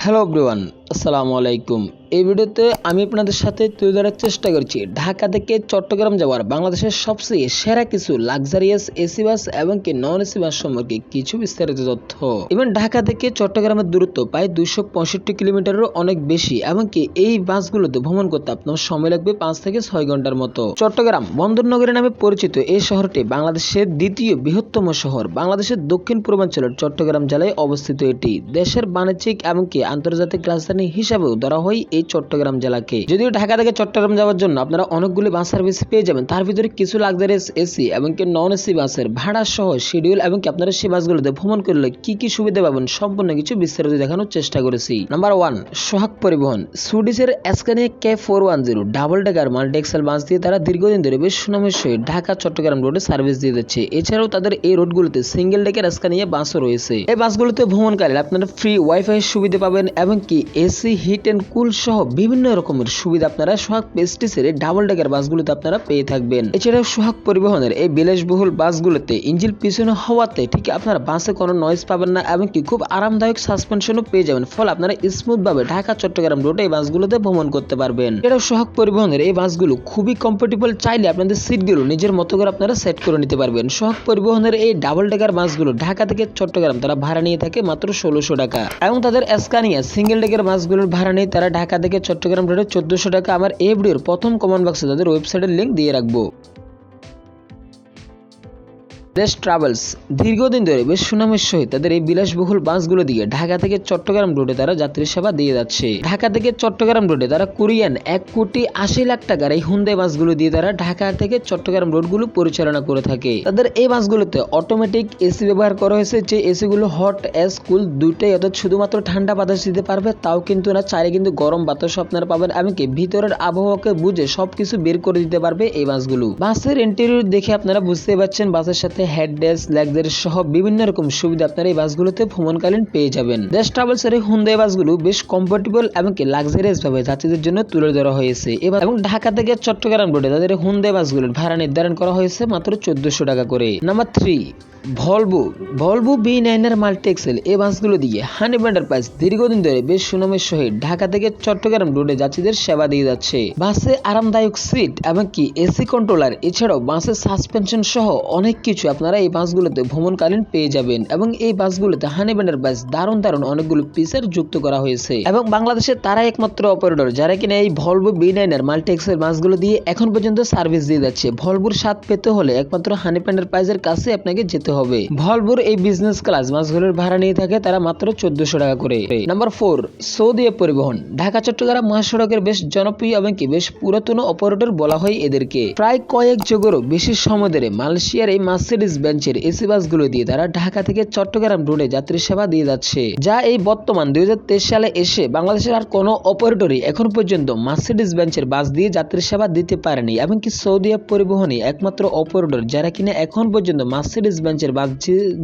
Hello everyone, আসসালামু আলাইকুম। এই ভিডিওতে আমি আপনাদের সাথে তুলে ধরার চেষ্টা করছি ঢাকা থেকে চট্টগ্রাম যাওয়ার বাংলাদেশের সবচেয়ে সেরা কিছু লাক্সারিয়াস এসি বাস এবং কি নন এসি বাস সম্পর্কে কিছু বিস্তারিত তথ্য। এবং ঢাকা থেকে চট্টগ্রামের দূরত্ব প্রায় 265 কিলোমিটারেরও অনেক বেশি এবং কি এই বাসগুলোতে ভ্রমণ করতে আপনার সময় লাগবে 5 থেকে 6 ঘন্টার মতো। চট্টগ্রাম বন্দরনগরী নামে পরিচিত এই শহরটি বাংলাদেশের দ্বিতীয় বৃহত্তম শহর। বাংলাদেশের দক্ষিণ পূর্বাঞ্চলের চট্টগ্রাম জেলায় অবস্থিত এটি দেশের বাণিজ্যিক এবং কি আন্তর্জাতিক রাজধানী হিসাবেও ধরা হয় এই চট্টগ্রাম জেলাকে। যদিও ঢাকা থেকে চট্টগ্রাম যাওয়ার জন্য আপনারা অনেকগুলি বাস সার্ভিস পেয়ে যাবেন, তার ভিতরে কিছু লাক্সারিয়াস এসি এবং কি নন এসি বাসের ভাড়া সহ শিডিউল এবং কি আপনারা সেই বাসগুলোতে ভ্রমণ করলে কি কি সুবিধা পাবেন সম্পূর্ণ কিছু বিস্তারিত দেখানোর চেষ্টা করেছি। নাম্বার 1, সোহাগ পরিবহন। সুইডিশের Scania K410 double decker multi axle bus দিয়ে তারা দীর্ঘদিন ধরে বেশ সুনামের সহিত ঢাকা চট্টগ্রাম রোডে সার্ভিস দিয়ে যাচ্ছে। এছাড়াও তাদের এই রোডগুলোতে সিঙ্গেল ডেকার স্ক্যানিয়া বাসও রয়েছে। এই বাসগুলোতে ভ্রমণকালে আপনারা ফ্রি ওয়াইফাই সুবিধা পাবেন এবং কি এসি হিট এন্ড কুল সহ বিভিন্ন রকমের সুবিধা আপনারা সোহাগ প্রেস্টিজের ডাবল ডেকার বাসগুলোতে আপনারা পেয়ে থাকবেন। এছাড়াও সোহাগ পরিবহনের এই বিলাসবহুল বাসগুলোতে ইঞ্জিন পিছনে হওয়াতে ঠিক আপনারা বাসে কোনো নয়েজ পাবেন না এবং কি খুব আরামদায়ক সাসপেনশনও পেয়ে যাবেন, ফলে আপনারা স্মুথ ভাবে ঢাকা চট্টগ্রাম রোডে এই বাসগুলোতে ভ্রমণ করতে পারবেন। এছাড়াও সোহাগ পরিবহনের এই বাসগুলো খুবই কমফোর্টেবল, চাইলে আপনাদের সিটগুলো নিজের মতো করে আপনারা সেট করে নিতে পারবেন। সোহাগ পরিবহনের এই ডাবল ডেকার বাসগুলো ঢাকা থেকে চট্টগ্রাম তারা ভাড়া নিয়ে থাকে মাত্র 1600 টাকা এবং তাদের স্ক্যানিয়া সিঙ্গেল ডেকার বাসগুলোর ভাড়া নিয়ে তারা ঢাকা থেকে চট্টগ্রাম রোডে 1400 টাকা। আমার এই ভিডিওর প্রথম কমেন্ট বক্সে তাদের ওয়েবসাইটের লিংক দিয়ে রাখবো। দেশ ট্রাভেলস দীর্ঘদিন ধরে বেশ সুনামের সহিত তাদের এই বিলাসবহুল বাসগুলো দিয়ে ঢাকা থেকে চট্টগ্রাম রোডে তারা যাত্রী সেবা দিয়ে যাচ্ছে। ঢাকা থেকে চট্টগ্রাম রোডে তারা কোরিয়ান 1,80,00,000 টাকার এই হুন্দাই বাসগুলো দিয়ে তারা ঢাকা থেকে চট্টগ্রাম রোডগুলো পরিচালনা করে থাকে। তাদের এই বাসগুলোতে অটোমেটিক এসি ব্যবহার করা হয়েছে, যে এসি গুলো হট এস কুল দুইটাই, অর্থাৎ শুধুমাত্র ঠান্ডা বাতাস দিতে পারবে তাও কিন্তু না, চাইলে কিন্তু গরম বাতাসও আপনারা পাবেন এমনকি ভিতরের আবহাওয়াকে বুঝে সবকিছু বের করে দিতে পারবে এই বাসগুলো। বাসের ইন্টেরিয়র দেখে আপনারা বুঝতে পারছেন বাসের সাথে হেড ডেস্ক, লাক্সারি সহ বিভিন্ন রকম সুবিধা আপনারা এই বাসগুলোতে ভ্রমণকালীন পেয়ে যাবেন। দেশ ট্রাভেলস এর হুন্দাই বাসগুলো বেশ কমফোর্টেবল এবং কি লাক্সারিয়াস ভাবে যাত্রীদের জন্য তুলে ধরা হয়েছে এবং ঢাকা থেকে চট্টগ্রাম রোডে তাদের হুন্দাই বাসগুলোর ভাড়া নির্ধারণ করা হয়েছে মাত্র 1400 টাকা করে। নাম্বার 3, ভলভো B9 এর মাল্টি এক্সেল এই বাসগুলো দিয়ে হানিফ এন্টারপ্রাইজ দীর্ঘদিন ধরে বেশ সুনামের সহিত ঢাকা থেকে চট্টগ্রাম রোডে যাত্রীদের সেবা দিয়ে যাচ্ছে। বাসে আরামদায়ক সিট এবং কি এসি কন্ট্রোলার, এছাড়াও বাসের সাসপেনশন সহ অনেক কিছু আপনারা এই বাসগুলোতে ভ্রমণকালীন পেয়ে যাবেন এবং এই বাসগুলোতে হানিফ এন্টারপ্রাইজ দারুণ অনেকগুলো ফিচার যুক্ত করা হয়েছে এবং বাংলাদেশে তারা একমাত্র অপারেটর যারা কিনা এই ভলভো B9 এর মাল্টি এক্সেল বাসগুলো দিয়ে এখন পর্যন্ত সার্ভিস দিয়ে যাচ্ছে। ভলভোর স্বাদ পেতে হলে একমাত্র হানিফ এন্টারপ্রাইজের কাছে আপনাকে যেতে হবে। ভলভোর এই বিজনেস ক্লাস বাসগুলোর ভাড়া নিয়ে থাকে তারা মাত্র 1400 টাকা করে। নাম্বার 4, সৌদি পরিবহন। ঢাকা চট্টগ্রাম মহাসড়কের বেশ জনপ্রিয় এবং কি বেশ পুরাতন অপারেটর বলা হয় এদেরকে। প্রায় কয়েক যুগেরও বেশি সময় ধরে মালয়েশিয়ার এই মার্সিডিজ বেঞ্চের এসি বাসগুলো দিয়ে তারা ঢাকা থেকে চট্টগ্রাম রোডে যাত্রী সেবা দিয়ে যাচ্ছে, যা এই বর্তমান 2023 সালে এসে বাংলাদেশের আর কোনো অপারেটরই এখন পর্যন্ত মার্সিডিজ বেঞ্চের বাস দিয়ে যাত্রী সেবা দিতে পারেনি এবং কি সৌদি পরিবহনই একমাত্র অপারেটর যারা কিনা এখন পর্যন্ত মার্সিডিজ বেঞ্চের বাস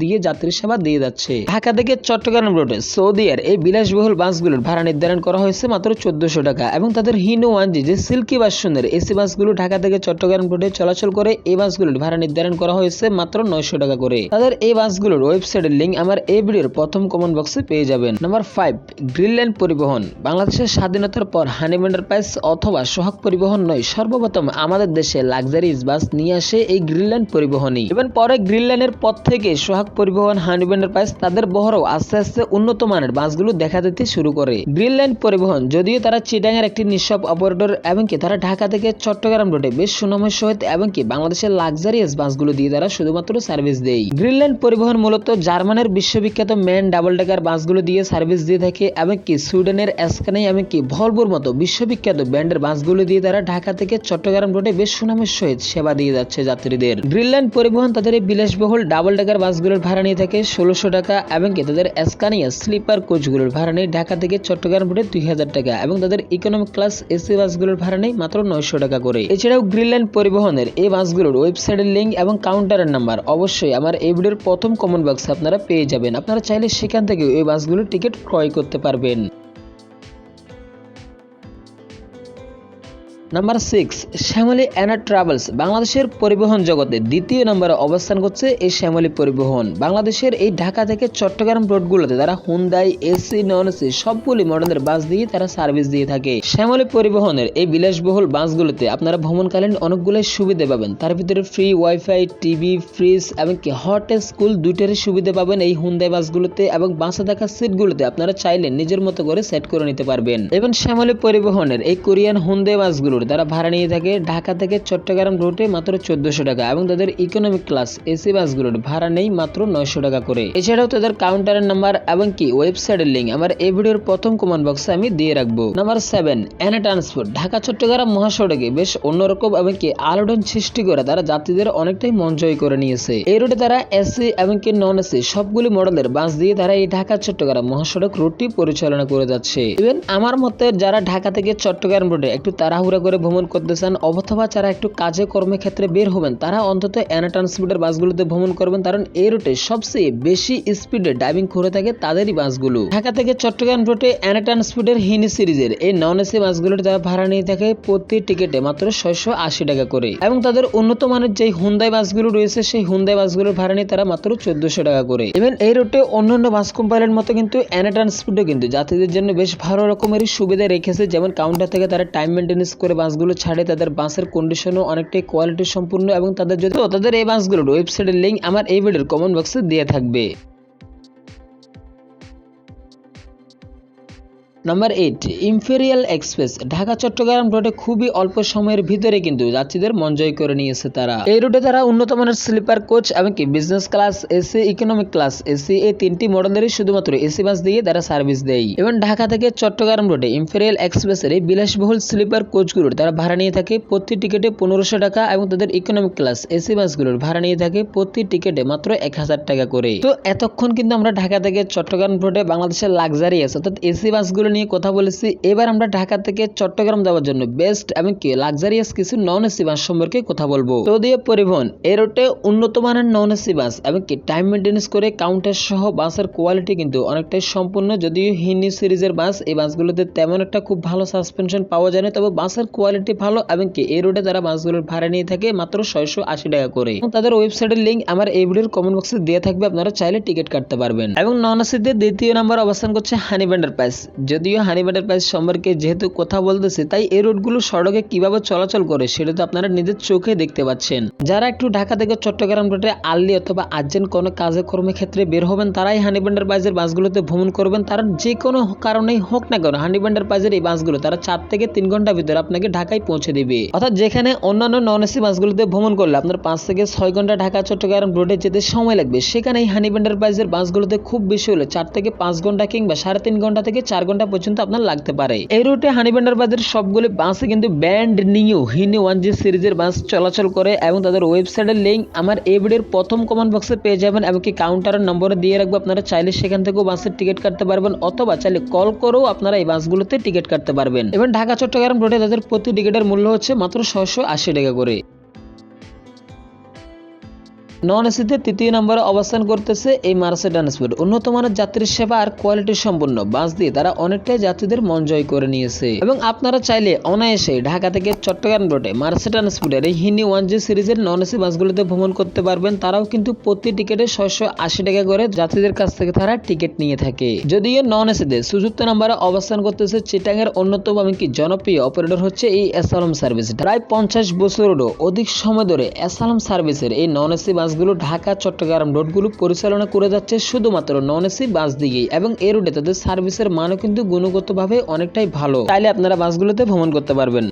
দিয়ে যাত্রী সেবা দিয়ে যাচ্ছে। ঢাকা থেকে চট্টগ্রাম রোডে সৌদিয়ার এই বিলাসবহুল বাসগুলোর ভাড়া নির্ধারণ করা হয়েছে মাত্র 1400 টাকা এবং তাদের হিনো 1G যে সিল্কি বাস সুন্দর এসি বাসগুলো ঢাকা থেকে চট্টগ্রাম রোডে চলাচল করে এই বাসগুলোর ভাড়া নির্ধারণ করা হয়েছে মাত্র 900 টাকা করে। তাদের এই বাসগুলোর ওয়েবসাইটের লিংক আমার এই ভিডিওর প্রথম কমেন্ট বক্সে পেয়ে যাবেন। নাম্বার 5, গ্রিনল্যান্ড পরিবহন। বাংলাদেশের স্বাধীনতার পর হানিফ এন্টারপ্রাইজ অথবা সোহাগ পরিবহন নয়, সর্বপ্রথম আমাদের দেশে লাক্সারিজ বাস নিয়ে আসে এই গ্রিনল্যান্ড পরিবহনই এবং পরে গ্রিনল্যান্ডের পর থেকে সোহাগ পরিবহন হানিফ এন্টারপ্রাইজ তাদের বহরও আস্তে আস্তে উন্নত মানের বাসগুলো দেখা দিতে শুরু করে। গ্রিনল্যান্ড পরিবহন যদিও তারা চিটাগাংয়ের একটি নিঃস্ব অপারেটর এবং কি তারা ঢাকা থেকে চট্টগ্রাম রোডে বেশ সুনামের সহিত এবং কি বাংলাদেশের লাক্সারিয়াস বাসগুলো দিয়ে তারা শুধুমাত্র সার্ভিস দেয়। গ্রিনল্যান্ড পরিবহন মূলত জার্মানের বিশ্ববিখ্যাত ম্যান ডাবল ডেকার বাসগুলো দিয়ে সার্ভিস দিয়ে থাকে এবং কি সুইডেনের স্ক্যানিয়া এবং কি ভলভোর মতো বিশ্ববিখ্যাত ব্র্যান্ডের বাসগুলো দিয়ে তারা ঢাকা থেকে চট্টগ্রাম রোডে বেশ সুনামের সহিত সেবা দিয়ে যাচ্ছে যাত্রীদের। গ্রিনল্যান্ড পরিবহন তাদের এই বিলাসবহুল ডাবল ডেকার বাসগুলোর ভাড়া নিয়ে থাকে 1600 টাকা এবং কি তাদের স্ক্যানিয়া স্লিপার কোচগুলোর ভাড়া নেই ঢাকা থেকে চট্টগ্রাম রোডে 2000 টাকা এবং তাদের ইকোনমিক ক্লাস এসি বাসগুলোর ভাড়া নেই মাত্র 900 টাকা করে। এছাড়াও গ্রিনল্যান্ড পরিবহনের এই বাসগুলোর ওয়েবসাইটের লিংক এবং কাউন্টারের নাম্বার অবশ্যই আমার এই ভিডিওর প্রথম কমেন্ট বক্সে আপনারা পেয়ে যাবেন। আপনারা চাইলে সেখান থেকে এই বাসগুলোর টিকিট ক্রয় করতে পারবেন। Number 6, Shyamoli and travels. বাংলাদেশের পরিবহন জগতে দ্বিতীয় নম্বরে অবস্থান করছে এই শ্যামলী পরিবহন। বাংলাদেশের এই ঢাকা থেকে চট্টগ্রাম রোডগুলোতে তারা হুন্ডাই, এসি, নন এসি সবগুলি মডেলের বাস দিয়ে তারা সার্ভিস দিয়ে থাকে। শ্যামলী পরিবহনের এই বিলাসবহুল বাসগুলোতে আপনারা ভ্রমণকালীন অনেকগুলো সুবিধা পাবেন। তার ভিতরে ফ্রি ওয়াইফাই, টিভি, ফ্রিজ এবং কি হট স্কুল দুইটারই সুবিধা পাবেন এই হুন্ডাই বাসগুলোতে। এবং বাসে থাকা সিটগুলোতে আপনারা চাইলে নিজের মতো করে সেট করে নিতে পারবেন। এবং শ্যামলী পরিবহনের এই কোরিয়ান হুন্ডাই বাসগুলোর তারা ভাড়া নিয়ে থাকে ঢাকা থেকে চট্টগ্রাম রুটে মাত্র 1400 টাকা এবং তাদের ইকোনমিক ক্লাস এসি বাসগুলোর ভাড়া নেই মাত্র 900 টাকা করে। এছাড়াও তাদের কাউন্টারের নাম্বার এবং কি ওয়েবসাইটের লিঙ্ক আমার এই ভিডিওর প্রথম কমেন্ট বক্সে আমি দিয়ে রাখবো। নাম্বার 7, এনা ট্রান্সপোর্ট। ঢাকা চট্টগ্রাম মহাসড়কে বেশ অন্যরকম এবং কি আলোড়ন সৃষ্টি করে তারা যাত্রীদের অনেকটাই মন জয় করে নিয়েছে। এই রুটে তারা এসি এবং কি নন এসি সবগুলি মডেলের বাস দিয়ে তারা এই ঢাকা চট্টগ্রাম মহাসড়ক রুটটি পরিচালনা করে যাচ্ছে। ইভেন আমার মতে যারা ঢাকা থেকে চট্টগ্রাম রুটে একটু তাড়াহুড়া করে ভ্রমণ করতে চান অথবা যারা একটু কাজে কর্মক্ষেত্রে বের হবেন তারা অন্তত এনা ট্রান্সপোর্টের বাসগুলোতে ভ্রমণ করবেন, কারণ এই রুটে সবচেয়ে বেশি স্পিডে ড্রাইভিং করে থাকে তাদেরই বাসগুলো। ঢাকা থেকে চট্টগ্রাম রুটে এনা ট্রান্সপোর্টের হিনি সিরিজের এই নন এসি বাসগুলোর তারা ভাড়া নিয়ে থাকে প্রতি টিকিটে মাত্র 680 টাকা করে। এবং তাদের উন্নত মানের যে হুন্ডাই বাসগুলো রয়েছে সেই হুন্ডাই বাসগুলোর ভাড়া নিয়ে তারা মাত্র 1400 টাকা করে। ইভেন এই রুটে অন্যান্য বাস কোম্পানির মতো কিন্তু এনা ট্রান্সপোর্টে কিন্তু যাত্রীদের জন্য বেশ ভালো রকমের সুবিধা রেখেছে। যেমন কাউন্টার থেকে তারা টাইম মেনটেন্স করে বাসগুলো ছাড়ে, তাদের বাসের কন্ডিশনও অনেকটাই কোয়ালিটি সম্পূর্ণ এবং তাদের এই বাসগুলোর ওয়েবসাইটের লিঙ্ক আমার এই ভিডিওর কমেন্ট বক্সে দিয়ে থাকবে। Number 8, imperial express. Dhaka Chittagong রুটে খুবই অল্প সময়ের ভিতরে কিন্তু যাত্রীদের মন জয় করে নিয়েছে তারা। এই রুটে তারা উন্নত মানের স্লিপার কোচ এবং কি business class AC, economic class AC এই তিনটি মডেলেরই শুধুমাত্র এসি বাস দিয়ে তারা সার্ভিস দেয়। এবং ঢাকা থেকে চট্টগ্রাম রুটে ইম্পেরিয়াল এক্সপ্রেসের এই বিলাসবহুল স্লিপার কোচগুলোর তারা ভাড়া নিয়ে থাকে প্রতি টিকিটে 1500 টাকা এবং তাদের ইকোনমিক ক্লাস এসি বাসগুলোর ভাড়া নিয়ে থাকে প্রতি টিকিটে মাত্র 1000 টাকা করে। তো এতক্ষণ কিন্তু আমরা ঢাকা থেকে চট্টগ্রাম রুটে বাংলাদেশের লাক্সারিয়াস অর্থাৎ এসি বাসগুলো নিয়ে কথা বলেছি। এবার আমরা ঢাকা থেকে চট্টগ্রাম যাওয়ার জন্য বেস্ট এবং কি লাক্সারিয়াস কিছু নন এসি বাস সম্পর্কে কথা বলবো। সৌদিয়া পরিবহন এই রুটে উন্নত মানের নন এসি বাস এবং কি টাইম মেনটেন্স করে কাউন্টার সহ বাসের কোয়ালিটি কিন্তু অনেকটাই সম্পূর্ণ। যদিও হিনি সিরিজের বাস, এই বাসগুলোতে তেমন একটা খুব ভালো সাসপেনশন পাওয়া যায় না, তবে বাসের কোয়ালিটি ভালো এবং কি এই রুটে তারা বাসগুলোর ভাড়া নিয়ে থাকে মাত্র 680 টাকা করে। তাদের ওয়েবসাইটের লিঙ্ক আমার এই ভিডিওর কমেন্ট বক্সে দেওয়া থাকবে, আপনারা চাইলে টিকিট কাটতে পারবেন। এবং নন এসিতে দ্বিতীয় নাম্বার অবস্থান করছে হানি ব্যান্ডার প্রাইস। যদিও হানি ব্যান্ডার প্রাইস সম্পর্কে যেহেতু কথা বলতেছে তাই এই রুটগুলো সড়কে কিভাবে চলাচল করে সেটা তো আপনারা নিজের চোখে দেখতে পাচ্ছেন। যারা একটু ঢাকা থেকে চট্টগ্রাম রুটে আর্লি অথবা আর্জেন্ট কোনো কাজে কর্মক্ষেত্রে বের হবেন তারাই হানি ব্যান্ডার প্রাইজের বাসগুলোতে ভ্রমণ করবেন, কারণ যে কোনো কারণেই হোক না কেন হানি ব্যান্ডার প্রাইজের এই বাসগুলো তারা 4 থেকে 3 ঘন্টার ভিতরে আপনাকে ঢাকায় পৌঁছে দিবে। অর্থাৎ যেখানে অন্যান্য নন এসি বাসগুলোতে ভ্রমণ করলে আপনার 5 থেকে 6 ঘন্টা ঢাকা চট্টগ্রাম রুটে যেতে সময় লাগবে, সেখানে এই হানি ব্যান্ডার প্রাইজের বাসগুলোতে খুব বেশি হলে 4 থেকে 5 ঘন্টা কিংবা 3.5 ঘন্টা থেকে 4 ঘন্টা পর্যন্ত আপনার লাগতে পারে। এই রুটে হানি ব্যান্ডার বাসের সবগুলো বাসে কিন্তু ব্যান্ড নিউ হিনি 1G সিরিজের বাস চলাচল করে এবং তাদের ওয়েবসাইটের লিঙ্ক আমার এই ভিডিওর প্রথম কমেন্ট বক্সে পেয়ে যাবেন এবং কি কাউন্টারের নম্বরে দিয়ে রাখবো। আপনারা চাইলে সেখান থেকেও বাসের টিকিট কাটতে পারবেন অথবা চাইলে কল করেও আপনারা এই বাসগুলোতে টিকিট কাটতে পারবেন। এবং ঢাকা চট্টগ্রাম রুটে তাদের প্রতি টিকিটের মূল্য হচ্ছে মাত্র 680 টাকা করে। নন এসিতে তৃতীয় নম্বরে অবস্থান করতেছে এই মার্সে ট্রান্সপোর্ট। উন্নত মানের যাত্রী সেবা আর কোয়ালিটি সম্পন্ন বাস দিয়ে তারা অনেকটাই যাত্রীদের মন জয় করে নিয়েছে। এবং আপনারা চাইলে অনায়াসে ঢাকা থেকে চট্টগ্রাম রুটে মার্সে ট্রান্সপোর্টের এই হিনি 1G সিরিজের নন এসি বাসগুলোতে ভ্রমণ করতে পারবেন। তারাও কিন্তু প্রতি টিকিটে 680 টাকা করে যাত্রীদের কাছ থেকে তারা টিকিট নিয়ে থাকে। যদিও নন এসিতে চতুর্থ নম্বরে অবস্থান করতেছে চিটাগাংয়ের অন্যতম এবং কি জনপ্রিয় অপারেটর হচ্ছে এই অ্যাসালম সার্ভিস। প্রায় 50 বছরেরও অধিক সময় ধরে অ্যাসালম সার্ভিসের এই নন এসি বাসগুলো ঢাকা চট্টগ্রাম রুটগুলো পরিচালনা করে যাচ্ছে শুধুমাত্র নন এসি বাস দিয়েই এবং এই রুটে তাদের সার্ভিসের মানও কিন্তু গুণগতভাবে অনেকটাই ভালো। চাইলে আপনারা বাসগুলোতে ভ্রমণ করতে পারবেন।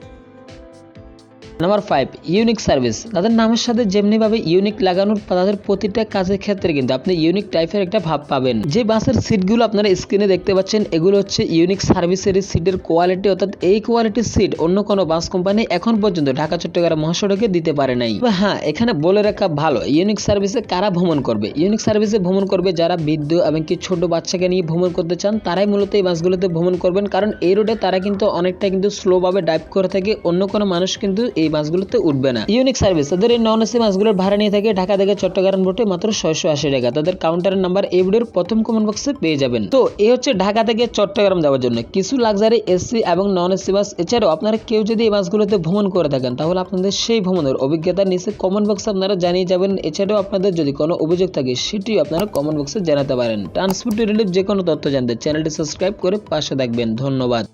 Number 5, unique service. তাদের নামের সাথে যেমনি ভাবে ইউনিক লাগানোর তাদের প্রতিটা কাজের ক্ষেত্রে কিন্তু আপনি ইউনিক টাইপের একটা ভাব পাবেন। যে বাসের সিটগুলো আপনারা স্ক্রিনে দেখতে পাচ্ছেন এগুলো হচ্ছে ইউনিক সার্ভিসের সিটের কোয়ালিটি, অর্থাৎ এই কোয়ালিটির সিট অন্য কোনো বাস কোম্পানি এখন পর্যন্ত ঢাকা চট্টগ্রাম মহাসড়কে দিতে পারে নাই। হ্যাঁ, এখানে বলে রাখা ভালো ইউনিক সার্ভিসে কারা ভ্রমণ করবে। ইউনিক সার্ভিসে ভ্রমণ করবে যারা বৃদ্ধ এবং কি ছোট বাচ্চাকে নিয়ে ভ্রমণ করতে চান, তারাই মূলত এই বাসগুলোতে ভ্রমণ করবেন, কারণ এই রুটে তারা কিন্তু অনেকটা কিন্তু স্লোভাবে ড্রাইভ করে থাকে। অন্য কোনো মানুষ কিন্তু এই বাসগুলোতে উঠবে না। ইউনিক সার্ভিস তাদের এই নন এসি বাসগুলোর ভাড়া নিয়ে থাকে ঢাকা থেকে চট্টগ্রাম রুটে মাত্র 680 টাকা। তাদের কাউন্টারের নাম্বার এই ভিডিওর প্রথম কমেন্ট বক্সে পেয়ে যাবেন। তো এই হচ্ছে ঢাকা থেকে চট্টগ্রাম যাওয়ার জন্য কিছু লাক্সারি এসি এবং নন এসি বাস। এছাড়াও আপনারা কেউ যদি এই বাসগুলোতে ভ্রমণ করে থাকেন তাহলে আপনাদের সেই ভ্রমণের অভিজ্ঞতা নিচে কমেন্ট বক্সে আপনারা জানিয়ে যাবেন। এছাড়াও আপনাদের যদি কোনো অভিযোগ থাকে সেটিও আপনারা কমেন্ট বক্সে জানাতে পারেন। ট্রান্সপোর্ট রিলেটেড যে কোনো তথ্য জানতে চ্যানেলটি সাবস্ক্রাইব করে পাশে থাকবেন। ধন্যবাদ।